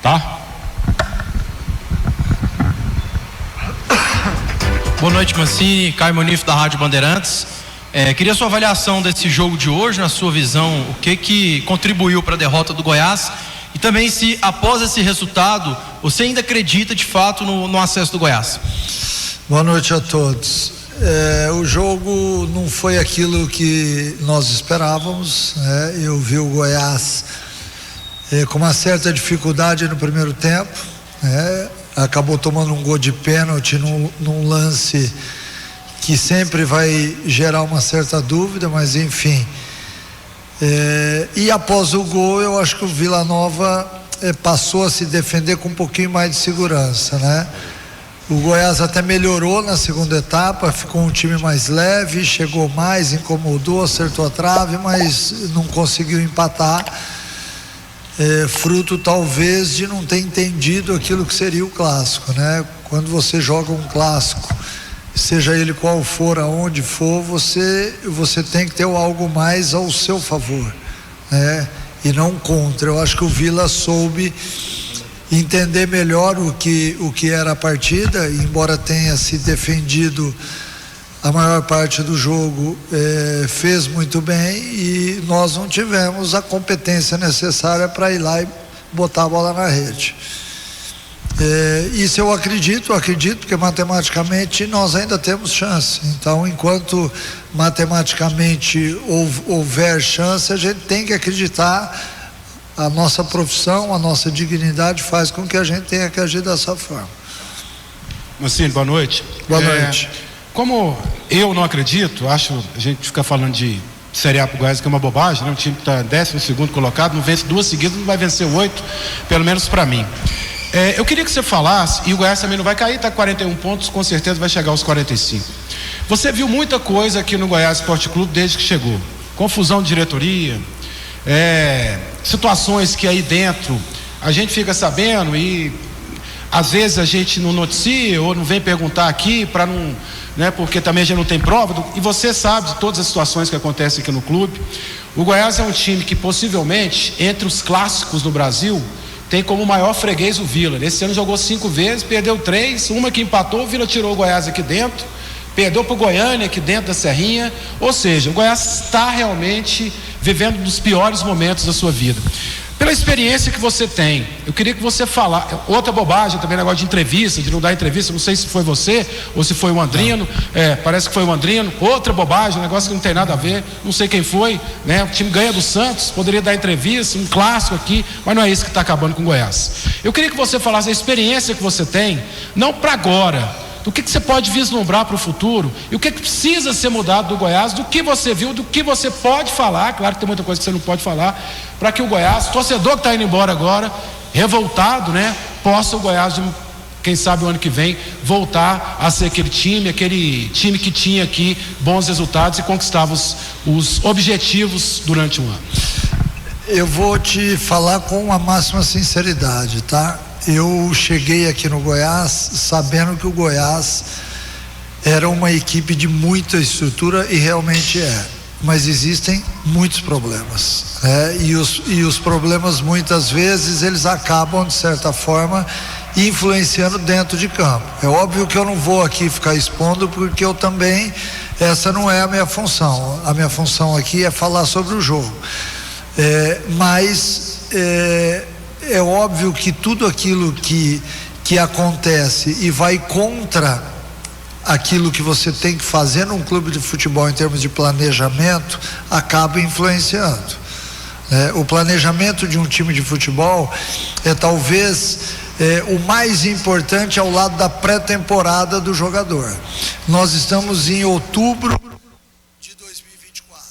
tá? Boa noite, Mancini. Caio Monifo, da Rádio Bandeirantes. Queria sua avaliação desse jogo de hoje, na sua visão, o que contribuiu para a derrota do Goiás, e também se após esse resultado você ainda acredita de fato no acesso do Goiás. Boa noite a todos. O jogo não foi aquilo que nós esperávamos, né? Eu vi o Goiás com uma certa dificuldade no primeiro tempo, né? Acabou tomando um gol de pênalti num lance que sempre vai gerar uma certa dúvida, mas enfim. E após o gol, eu acho que o Vila Nova passou a se defender com um pouquinho mais de segurança, né? O Goiás até melhorou na segunda etapa, ficou um time mais leve, chegou mais, incomodou, acertou a trave, mas não conseguiu empatar, fruto talvez de não ter entendido aquilo que seria o clássico, né? Quando você joga um clássico, seja ele qual for, aonde for, você tem que ter algo mais ao seu favor, né? E não contra. Eu acho que o Vila soube entender melhor o que era a partida, embora tenha se defendido a maior parte do jogo, fez muito bem, e nós não tivemos a competência necessária para ir lá e botar a bola na rede. Isso eu acredito porque matematicamente nós ainda temos chance. Então, enquanto matematicamente houver chance, a gente tem que acreditar. A nossa profissão, a nossa dignidade faz com que a gente tenha que agir dessa forma. Mancini, boa noite. Boa noite. Como eu não acredito, acho, a gente fica falando de Série A pro Goiás, que é uma bobagem, né? Um time que está 12º colocado, não vence 2 seguidas, não vai vencer 8, pelo menos para mim. Eu queria que você falasse, e o Goiás também não vai cair, está com 41 pontos, com certeza vai chegar aos 45. Você viu muita coisa aqui no Goiás Esporte Clube desde que chegou. Confusão de diretoria, situações que aí dentro a gente fica sabendo e às vezes a gente não noticia ou não vem perguntar aqui para não, né, porque também a gente não tem prova, e você sabe de todas as situações que acontecem aqui no clube. O Goiás é um time que possivelmente, entre os clássicos no Brasil, tem como maior freguês o Vila. Esse ano jogou 5 vezes, perdeu 3, uma que empatou, o Vila tirou o Goiás aqui dentro, perdeu para o Goiânia aqui dentro da Serrinha. Ou seja, o Goiás está realmente vivendo um dos piores momentos da sua vida. Pela experiência que você tem, eu queria que você falasse. Outra bobagem também, negócio de entrevista, de não dar entrevista, não sei se foi você ou se foi o Andrino, parece que foi o Andrino. Outra bobagem, um negócio que não tem nada a ver, não sei quem foi, né? O time ganha do Santos, poderia dar entrevista, um clássico aqui, mas não é isso que está acabando com o Goiás. Eu queria que você falasse a experiência que você tem, não para agora, do que você pode vislumbrar para o futuro, e o que precisa ser mudado do Goiás, do que você viu, do que você pode falar. Claro que tem muita coisa que você não pode falar, para que o Goiás, torcedor que está indo embora agora, revoltado, né, possa o Goiás, quem sabe o ano que vem, voltar a ser aquele time que tinha aqui bons resultados e conquistava os objetivos durante o ano. Eu vou te falar com a máxima sinceridade, tá? Eu cheguei aqui no Goiás sabendo que o Goiás era uma equipe de muita estrutura, e realmente mas existem muitos problemas, né? E os problemas muitas vezes eles acabam de certa forma influenciando dentro de campo. É óbvio que eu não vou aqui ficar expondo, porque eu também, essa não é a minha função. A minha função aqui é falar sobre o jogo, mas é óbvio que tudo aquilo que acontece e vai contra aquilo que você tem que fazer num clube de futebol em termos de planejamento, acaba influenciando. O planejamento de um time de futebol é talvez o mais importante ao lado da pré-temporada do jogador. Nós estamos em outubro de 2024.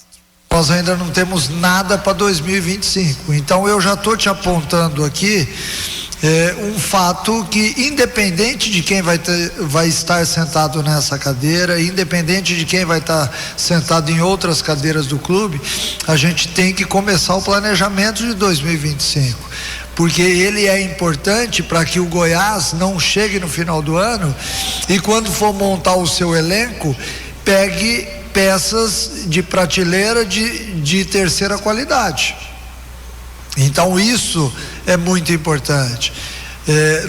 Nós ainda não temos nada para 2025. Então eu já estou te apontando aqui um fato que, independente de quem vai estar sentado nessa cadeira, independente de quem vai estar sentado em outras cadeiras do clube, a gente tem que começar o planejamento de 2025, porque ele é importante para que o Goiás não chegue no final do ano e, quando for montar o seu elenco, pegue peças de prateleira de terceira qualidade. Então isso é muito importante.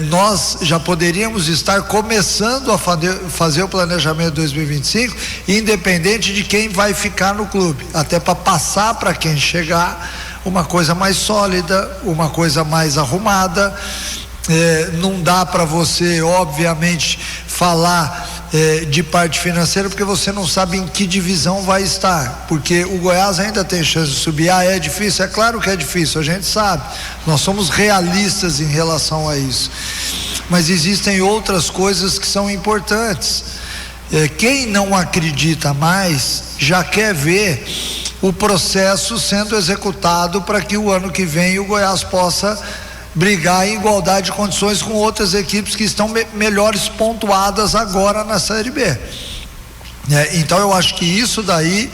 nós já poderíamos estar começando a fazer o planejamento 2025, independente de quem vai ficar no clube, até para passar para quem chegar uma coisa mais sólida, uma coisa mais arrumada. Não dá para você, obviamente, falar de parte financeira, porque você não sabe em que divisão vai estar, porque o Goiás ainda tem chance de subir. É difícil? É claro que é difícil, a gente sabe, nós somos realistas em relação a isso, mas existem outras coisas que são importantes. Quem não acredita mais já quer ver o processo sendo executado para que o ano que vem o Goiás possa brigar em igualdade de condições com outras equipes que estão melhores pontuadas agora na Série B. Então eu acho que isso daí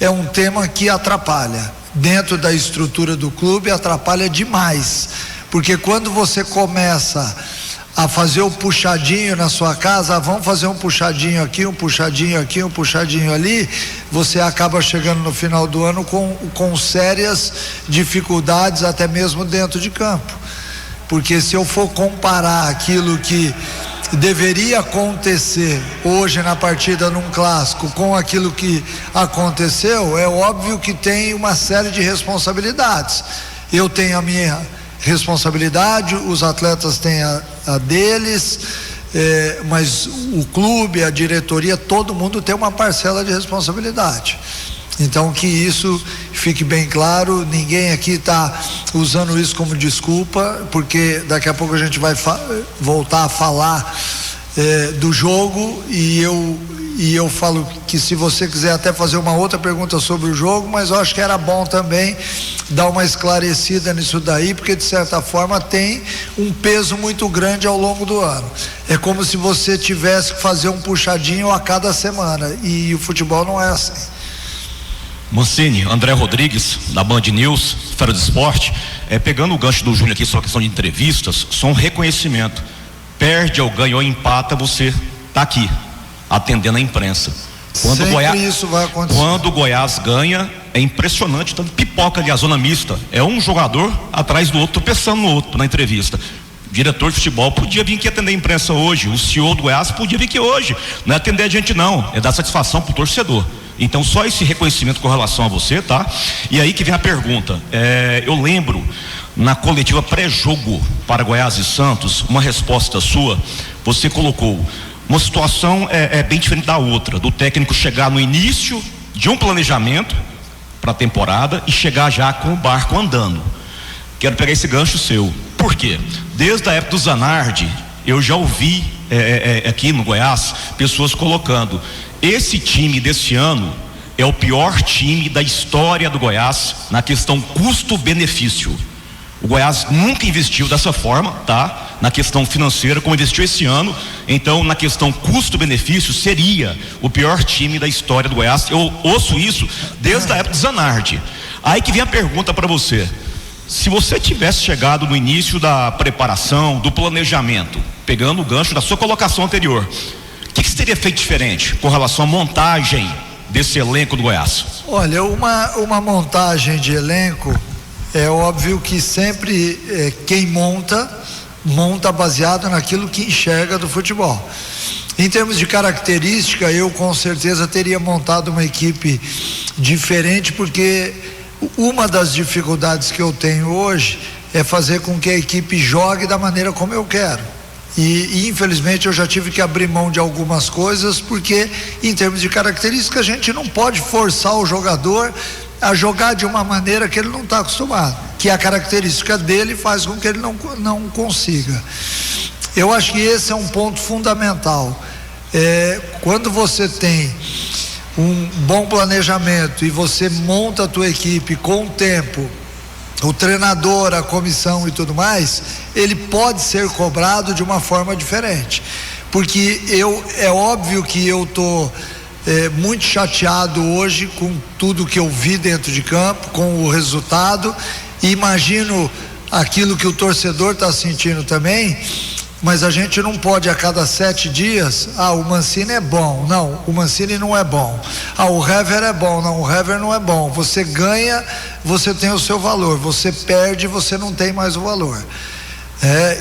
é um tema que atrapalha dentro da estrutura do clube, atrapalha demais, porque quando você começa a fazer o puxadinho na sua casa, vamos fazer um puxadinho aqui, um puxadinho aqui, um puxadinho ali, você acaba chegando no final do ano com sérias dificuldades, até mesmo dentro de campo, porque se eu for comparar aquilo que deveria acontecer hoje na partida num clássico com aquilo que aconteceu, é óbvio que tem uma série de responsabilidades. Eu tenho a minha responsabilidade, os atletas têm a deles, mas o clube, a diretoria, todo mundo tem uma parcela de responsabilidade. Então que isso fique bem claro, ninguém aqui está usando isso como desculpa, porque daqui a pouco a gente vai voltar a falar do jogo, e eu falo que se você quiser até fazer uma outra pergunta sobre o jogo, mas eu acho que era bom também dar uma esclarecida nisso daí, porque de certa forma tem um peso muito grande ao longo do ano. É como se você tivesse que fazer um puxadinho a cada semana, e o futebol não é assim. Mancini, André Rodrigues, da Band News, Fera do Esporte, pegando o gancho do Júnior aqui, só questão de entrevistas, só um reconhecimento. Perde ou ganha ou empata, você está aqui, atendendo a imprensa. Isso vai acontecer. Quando o Goiás ganha, é impressionante, tanto pipoca ali, a zona mista, é um jogador atrás do outro, pensando no outro na entrevista. O diretor de futebol podia vir aqui atender a imprensa hoje, o CEO do Goiás podia vir aqui hoje, não é atender a gente não, é dar satisfação pro torcedor. Então só esse reconhecimento com relação a você, tá? E aí que vem a pergunta. Eu lembro na coletiva pré-jogo para Goiás e Santos, uma resposta sua, você colocou uma situação bem diferente da outra, do técnico chegar no início de um planejamento para a temporada e chegar já com o barco andando. Quero pegar esse gancho seu. Por quê? Desde a época do Zanardi, eu já ouvi aqui no Goiás pessoas colocando: esse time desse ano é o pior time da história do Goiás na questão custo-benefício. O Goiás nunca investiu dessa forma, tá? Na questão financeira, como investiu esse ano. Então, na questão custo-benefício, seria o pior time da história do Goiás. Eu ouço isso desde a época do Zanardi. Aí que vem a pergunta para você: se você tivesse chegado no início da preparação, do planejamento, pegando o gancho da sua colocação anterior, o que você teria feito diferente com relação à montagem desse elenco do Goiás? Olha, uma montagem de elenco, é óbvio que sempre quem monta baseado naquilo que enxerga do futebol. Em termos de característica, eu com certeza teria montado uma equipe diferente, porque uma das dificuldades que eu tenho hoje é fazer com que a equipe jogue da maneira como eu quero. E infelizmente eu já tive que abrir mão de algumas coisas, porque em termos de característica a gente não pode forçar o jogador a jogar de uma maneira que ele não está acostumado, que a característica dele faz com que ele não consiga. Eu acho que esse é um ponto fundamental. Quando você tem um bom planejamento e você monta a tua equipe com o tempo, o treinador, a comissão e tudo mais, ele pode ser cobrado de uma forma diferente, porque é óbvio que eu tô muito chateado hoje com tudo que eu vi dentro de campo, com o resultado, e imagino aquilo que o torcedor está sentindo também. Mas a gente não pode a cada 7 dias, o Mancini é bom, não, o Mancini não é bom, o Hever é bom, não, o Hever não é bom. Você ganha, você tem o seu valor, você perde, você não tem mais o valor.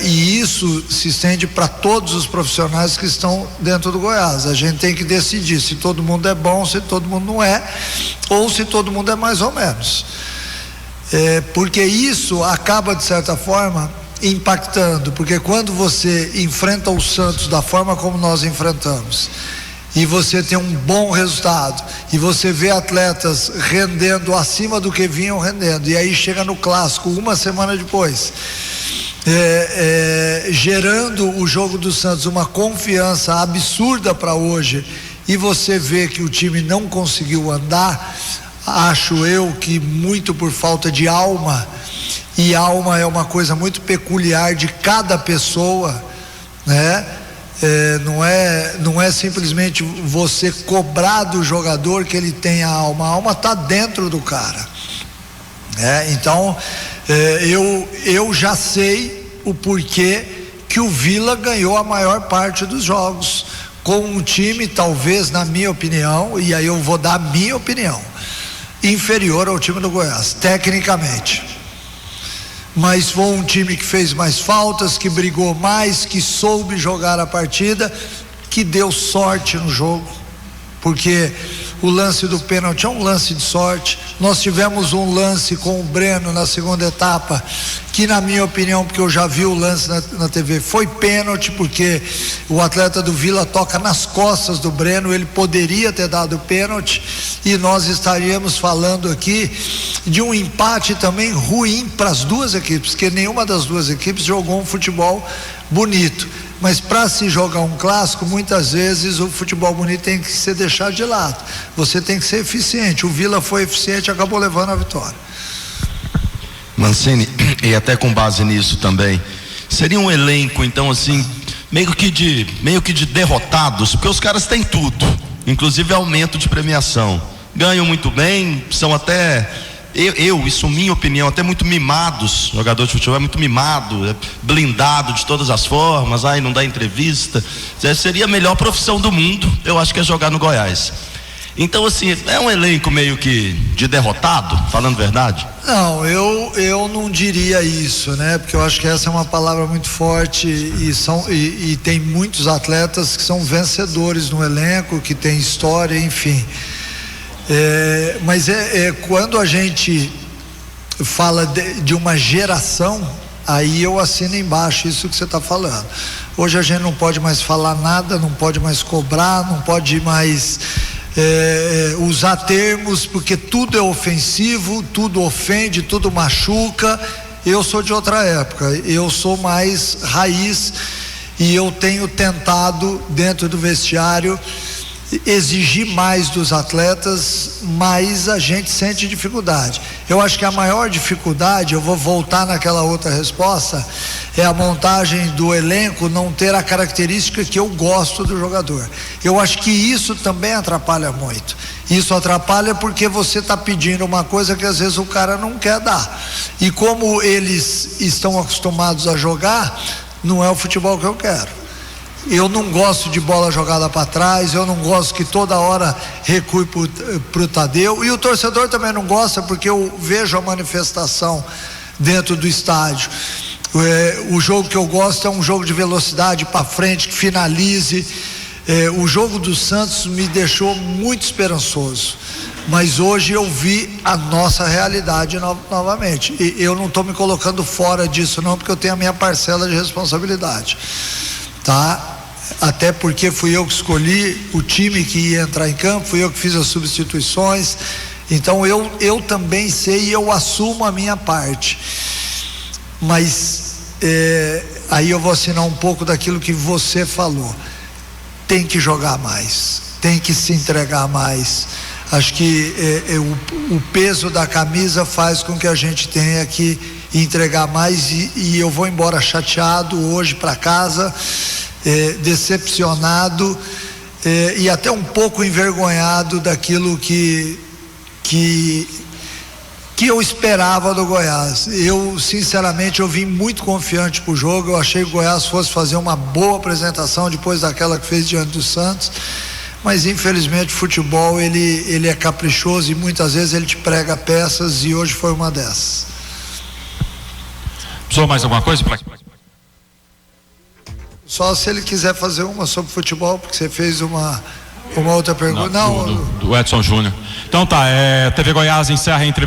E isso se estende para todos os profissionais que estão dentro do Goiás. A gente tem que decidir se todo mundo é bom, se todo mundo não é, ou se todo mundo é mais ou menos. Porque isso acaba, de certa forma, impactando, porque quando você enfrenta o Santos da forma como nós enfrentamos, e você tem um bom resultado, e você vê atletas rendendo acima do que vinham rendendo, e aí chega no clássico uma semana depois, gerando o jogo do Santos uma confiança absurda para hoje, e você vê que o time não conseguiu andar, acho eu que muito por falta de alma, e alma é uma coisa muito peculiar de cada pessoa, né? Não é simplesmente você cobrar do jogador que ele tenha alma. A alma está dentro do cara, então eu já sei o porquê que o Vila ganhou a maior parte dos jogos com um time, talvez na minha opinião, e aí eu vou dar a minha opinião, inferior ao time do Goiás tecnicamente, mas foi um time que fez mais faltas, que brigou mais, que soube jogar a partida, que deu sorte no jogo, porque o lance do pênalti é um lance de sorte. Nós tivemos um lance com o Breno na segunda etapa, que na minha opinião, porque eu já vi o lance na TV, foi pênalti, porque o atleta do Vila toca nas costas do Breno, ele poderia ter dado pênalti, e nós estaríamos falando aqui de um empate também ruim para as duas equipes, porque nenhuma das duas equipes jogou um futebol bonito. Mas para se jogar um clássico, muitas vezes o futebol bonito tem que ser deixado de lado. Você tem que ser eficiente. O Vila foi eficiente e acabou levando a vitória. Mancini, e até com base nisso também, seria um elenco então assim, meio que de derrotados, porque os caras têm tudo, inclusive aumento de premiação, ganham muito bem, são até... isso minha opinião, até muito mimados. Jogador de futebol é muito mimado, é blindado de todas as formas, não dá entrevista. Seria a melhor profissão do mundo, eu acho que é jogar no Goiás. Então assim, é um elenco meio que de derrotado, falando verdade? Não, eu não diria isso, né? Porque eu acho que essa é uma palavra muito forte, e tem muitos atletas que são vencedores no elenco, que tem história, enfim. Mas quando a gente fala de uma geração, aí eu assino embaixo isso que você está falando. Hoje a gente não pode mais falar nada, não pode mais cobrar, não pode mais usar termos, porque tudo é ofensivo, tudo ofende, tudo machuca. Eu sou de outra época, eu sou mais raiz, e eu tenho tentado dentro do vestiário exigir mais dos atletas, mas a gente sente dificuldade. Eu acho que a maior dificuldade, eu vou voltar naquela outra resposta, é a montagem do elenco não ter a característica que eu gosto do jogador. Eu acho que isso também atrapalha muito. Isso atrapalha porque você está pedindo uma coisa que às vezes o cara não quer dar, e como eles estão acostumados a jogar, não é o futebol que eu quero. Eu não gosto de bola jogada para trás, eu não gosto que toda hora recue pro Tadeu, e o torcedor também não gosta, porque eu vejo a manifestação dentro do estádio. O jogo que eu gosto é um jogo de velocidade para frente, que finalize. O jogo do Santos me deixou muito esperançoso, mas hoje eu vi a nossa realidade novamente, e eu não estou me colocando fora disso não, porque eu tenho a minha parcela de responsabilidade, tá? Até porque fui eu que escolhi o time que ia entrar em campo, fui eu que fiz as substituições, então eu também sei, e eu assumo a minha parte, mas aí eu vou assinar um pouco daquilo que você falou. Tem que jogar mais, tem que se entregar mais. Acho que o peso da camisa faz com que a gente tenha que entregar mais, e eu vou embora chateado hoje para casa, decepcionado, e até um pouco envergonhado daquilo que eu esperava do Goiás. Eu sinceramente eu vim muito confiante pro jogo, eu achei que o Goiás fosse fazer uma boa apresentação depois daquela que fez diante do Santos, mas infelizmente o futebol ele é caprichoso, e muitas vezes ele te prega peças, e hoje foi uma dessas. Precisou mais alguma coisa? Só se ele quiser fazer uma sobre futebol, porque você fez uma outra pergunta. Do Edson Júnior. Então tá, TV Goiás encerra a entrevista.